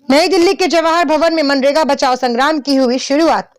नई दिल्ली के जवाहर भवन में मनरेगा बचाओ संग्राम की हुई शुरुआत।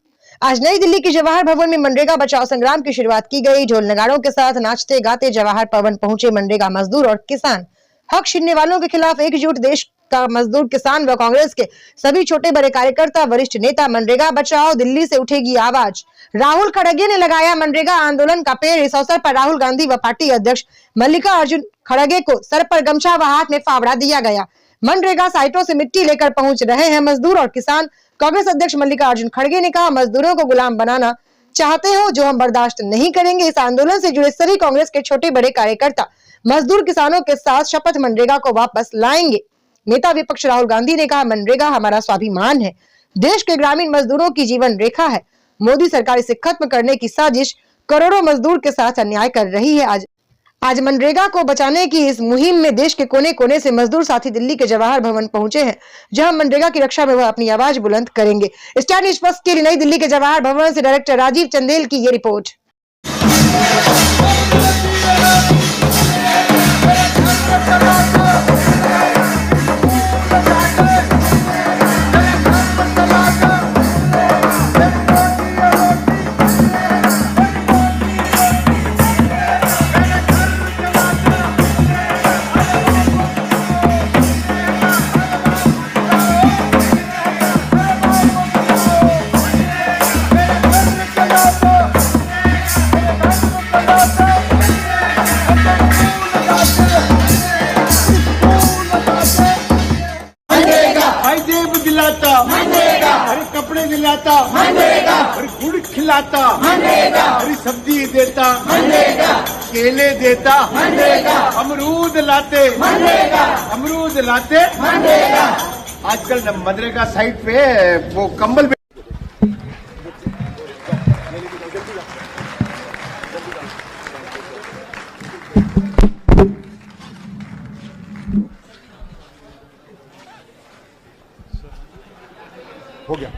आज नई दिल्ली के जवाहर भवन में मनरेगा बचाओ संग्राम की शुरुआत की गई। ढोल नगाड़ों के साथ नाचते गाते जवाहर भवन पहुंचे मनरेगा मजदूर और किसान। हक छीनने वालों के खिलाफ एकजुट देश का मजदूर, किसान व कांग्रेस के सभी छोटे बड़े कार्यकर्ता, वरिष्ठ नेता। मनरेगा बचाओ, दिल्ली से उठेगी आवाज। राहुल खड़गे ने लगाया मनरेगा आंदोलन का पेड़। इस अवसर पर राहुल गांधी व पार्टी अध्यक्ष मल्लिकार्जुन खड़गे को सर पर गमछा व हाथ में फावड़ा दिया गया। मनरेगा साइटों से मिट्टी लेकर पहुंच रहे हैं मजदूर और किसान। कांग्रेस अध्यक्ष मल्लिकार्जुन खड़गे ने कहा, मजदूरों को गुलाम बनाना चाहते हो जो हम बर्दाश्त नहीं करेंगे। इस आंदोलन से जुड़े सभी कांग्रेस के छोटे बड़े कार्यकर्ता मजदूर किसानों के साथ शपथ मनरेगा को वापस लाएंगे। नेता विपक्ष राहुल गांधी ने कहा, मनरेगा हमारा स्वाभिमान है, देश के ग्रामीण मजदूरों की जीवन रेखा है। मोदी सरकार इसे खत्म करने की साजिश करोड़ों मजदूर के साथ अन्याय कर रही है। आज मनरेगा को बचाने की इस मुहिम में देश के कोने कोने से मजदूर साथी दिल्ली के जवाहर भवन पहुंचे हैं, जहां मनरेगा की रक्षा में वह अपनी आवाज बुलंद करेंगे। स्टार न्यूज़ फर्स्ट के लिए नई दिल्ली के जवाहर भवन से डायरेक्टर राजीव चंदेल की ये रिपोर्ट। अरे कपड़े दिलाता, अरे गुड़ खिलाता, अरे सब्जी देता, केले देता, अमरूद लाते, आजकल मनरेगा साइट पे वो कंबल हो गया।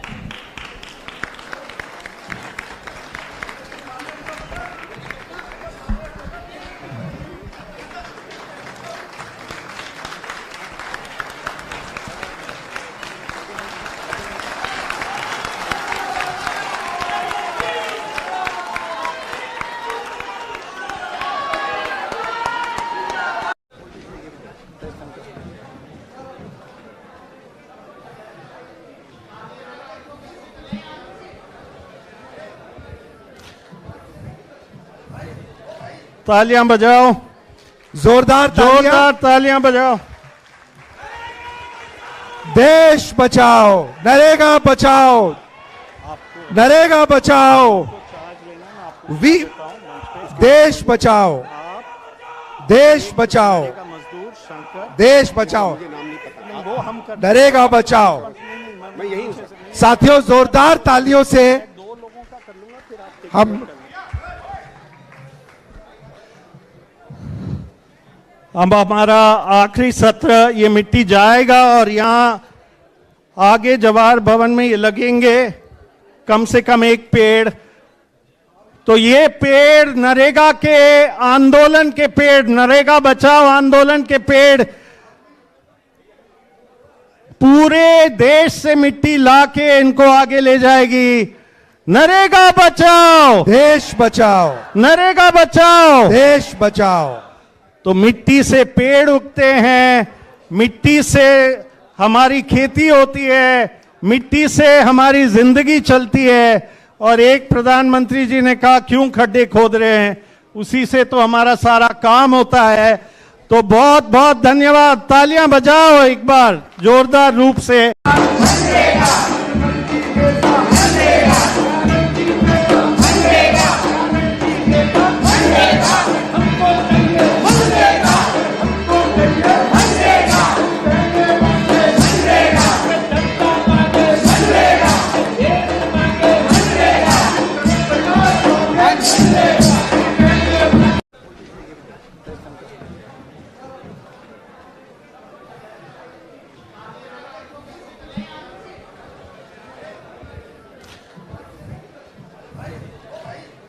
तालियां बजाओ, जोरदार तालियां बजाओ। देश बचाओ, नरेगा बचाओ, नरेगा बचाओ, देश बचाओ, देश बचाओ, देश बचाओ, नरेगा बचाओ। साथियों, जोरदार तालियों से हम अब हमारा आखिरी सत्र ये मिट्टी जाएगा और यहाँ आगे जवाहर भवन में ये लगेंगे कम से कम एक पेड़। तो ये पेड़ नरेगा के आंदोलन के पेड़, नरेगा बचाओ आंदोलन के पेड़, पूरे देश से मिट्टी लाके इनको आगे ले जाएगी। नरेगा बचाओ, देश बचाओ, नरेगा बचाओ, देश बचाओ। तो मिट्टी से पेड़ उगते हैं, मिट्टी से हमारी खेती होती है, मिट्टी से हमारी जिंदगी चलती है। और एक प्रधानमंत्री जी ने कहा, क्यों खड्डे खोद रहे हैं, उसी से तो हमारा सारा काम होता है। तो बहुत बहुत धन्यवाद। तालियां बजाओ एक बार जोरदार रूप से।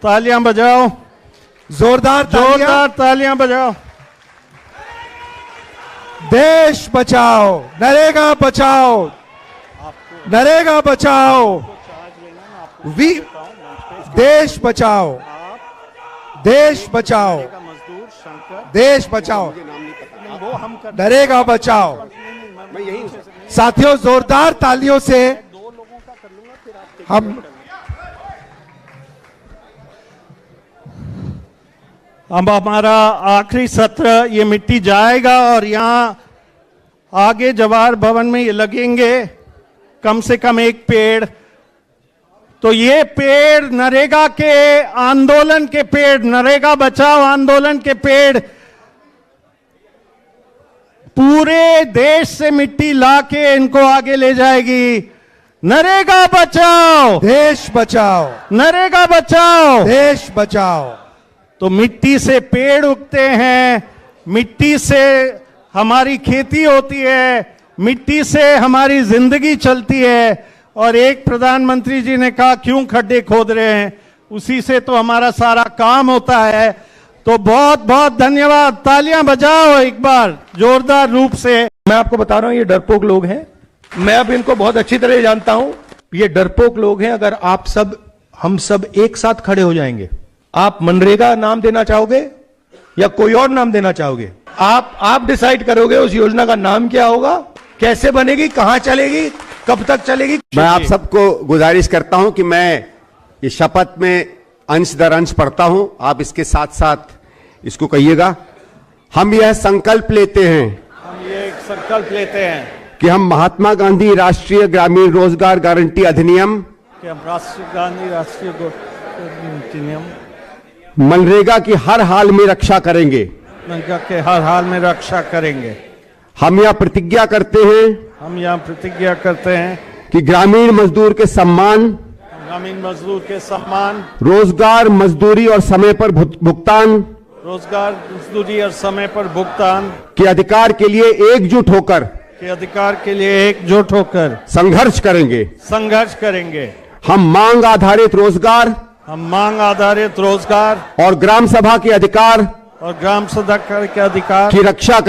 तालियां बजाओ, जोरदार तालियां बजाओ। देश बचाओ, नरेगा बचाओ, नरेगा बचाओ, देश बचाओ, देश बचाओ, मजदूर शंकर देश बचाओ, वो हम कर नरेगा बचाओ। मैं यही साथियों, जोरदार तालियों से हम अब हमारा आखिरी सत्र ये मिट्टी जाएगा और यहाँ आगे जवाहर भवन में ये लगेंगे कम से कम एक पेड़। तो ये पेड़ नरेगा के आंदोलन के पेड़, नरेगा बचाओ आंदोलन के पेड़ पूरे देश से मिट्टी लाके इनको आगे ले जाएगी। नरेगा बचाओ, देश बचाओ, नरेगा बचाओ, देश बचाओ। तो मिट्टी से पेड़ उगते हैं, मिट्टी से हमारी खेती होती है, मिट्टी से हमारी जिंदगी चलती है। और एक प्रधानमंत्री जी ने कहा क्यों खड्डे खोद रहे हैं, उसी से तो हमारा सारा काम होता है। तो बहुत बहुत धन्यवाद, तालियां बजाओ एक बार जोरदार रूप से। मैं आपको बता रहा हूं ये डरपोक लोग हैं, मैं अब इनको बहुत अच्छी तरह जानता हूं। ये डरपोक लोग हैं। अगर आप सब, हम सब एक साथ खड़े हो जाएंगे, आप मनरेगा नाम देना चाहोगे या कोई और नाम देना चाहोगे? आप डिसाइड करोगे उस योजना का नाम क्या होगा, कैसे बनेगी, कहां चलेगी, कब तक चलेगी। मैं आप सबको गुजारिश करता हूं कि मैं ये शपथ में अंश दर अंश पढ़ता हूं, आप इसके साथ साथ इसको कहिएगा। हम यह संकल्प लेते हैं, हम ये एक संकल्प लेते हैं कि हम महात्मा गांधी राष्ट्रीय ग्रामीण रोजगार गारंटी अधिनियम, कि हम राष्ट्रीय गांधी राष्ट्रीय नियम मनरेगा की हर हाल में रक्षा करेंगे। मनरेगा के हर हाल में रक्षा करेंगे। हम यह प्रतिज्ञा करते हैं हम यहाँ प्रतिज्ञा करते हैं कि ग्रामीण मजदूर के सम्मान, ग्रामीण मजदूर के सम्मान, रोजगार मजदूरी और समय पर भुगतान रोजगार मजदूरी और समय पर भुगतान के अधिकार के लिए एकजुट होकर के अधिकार के लिए एकजुट होकर संघर्ष करेंगे। हम मांग आधारित रोजगार हम मांग आधारित रोजगार और ग्राम सभा के अधिकार और ग्राम सभा के अधिकार की रक्षा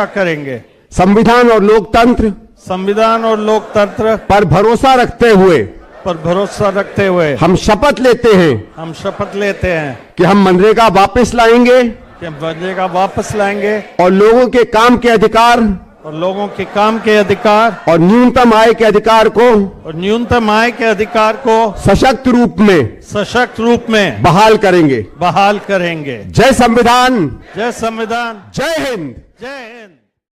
करेंगे। संविधान और लोकतंत्र पर भरोसा रखते हुए हम शपथ लेते हैं कि हम मनरेगा वापस लाएंगे और लोगों के काम के अधिकार और न्यूनतम आय के अधिकार को सशक्त रूप में बहाल करेंगे। बहाल करेंगे। जय संविधान, जय संविधान, जय हिंद। जय हिंद।